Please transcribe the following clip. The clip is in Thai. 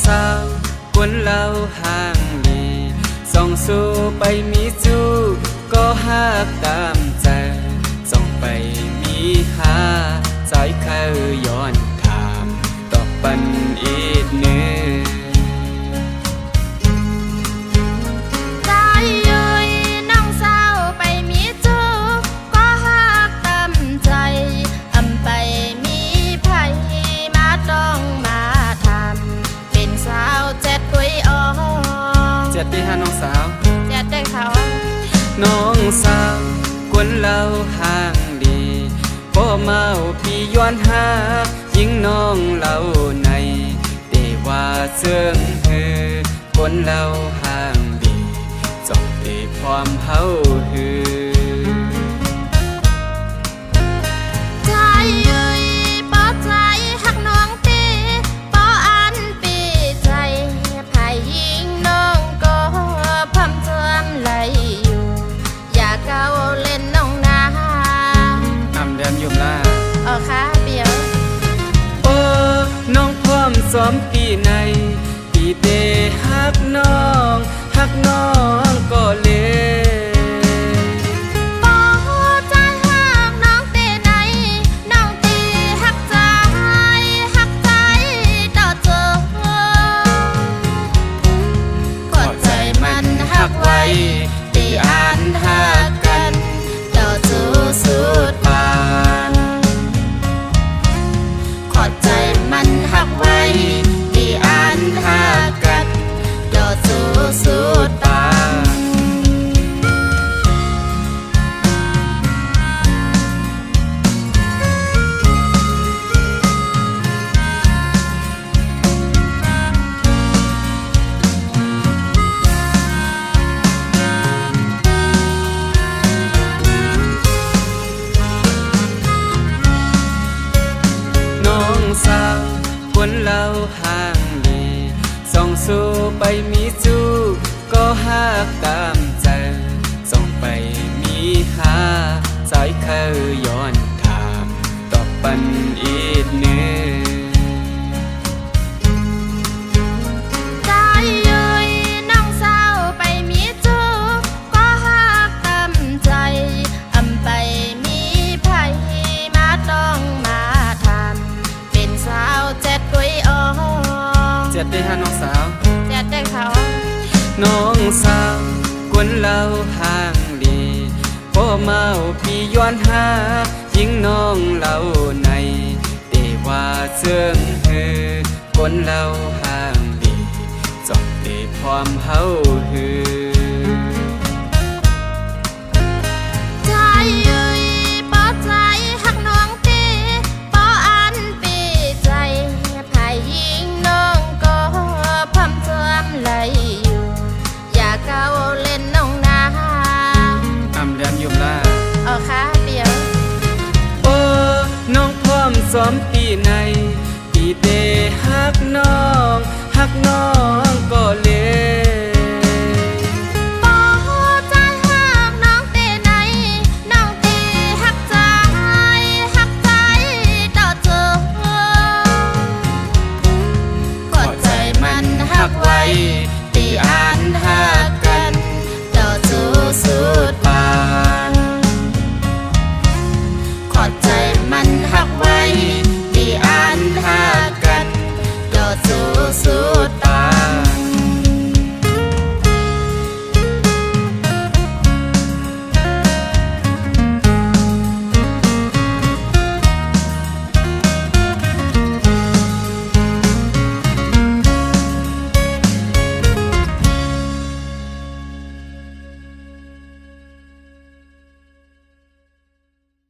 สาวคนเราห่างลีส่องสู้ไปมีจูก็หากตามใจส่องไปมีหาสายเข้าย้อนถามตอบปันอีกเนื้อที่หาน้องสาวจะได้เขาน้องสาวคนเราห่างดีพ่อเมาพี่ย้อนหายิ่งน้องเราในแต่ว่าเสื่องเธอคนเราห่างดีจบที่ความเฮาหือซ้อมปีในปีเตฮักน้องฮักน้องก็เลยปอใจฮักน้องเตไหนน้องตีฮักใจต่อเจอขอใจมันฮักไว้ตีอ่านฮักกันต่อจูสุดปานขอใจมันฮักไว้ที่อ่านหากันดอสู้สุดปานน้องสาวคนเราห่างลีส่องสู้ไปมีจูก็หากตามใจส่องไปมีหาสายเข้าย้อนถามตอบปันอีกเนื้อจะได้หาน้องสาวจะได้เขาน้องสาวคนเราห่างดีพ่อเมาพี่ย้อนหายิ่งน้องเราในแต่ว่าเสื่องเธอคนเราห่างดีจบที่ความเฮาหือซ้อมปีในปีเตฮักน้องก็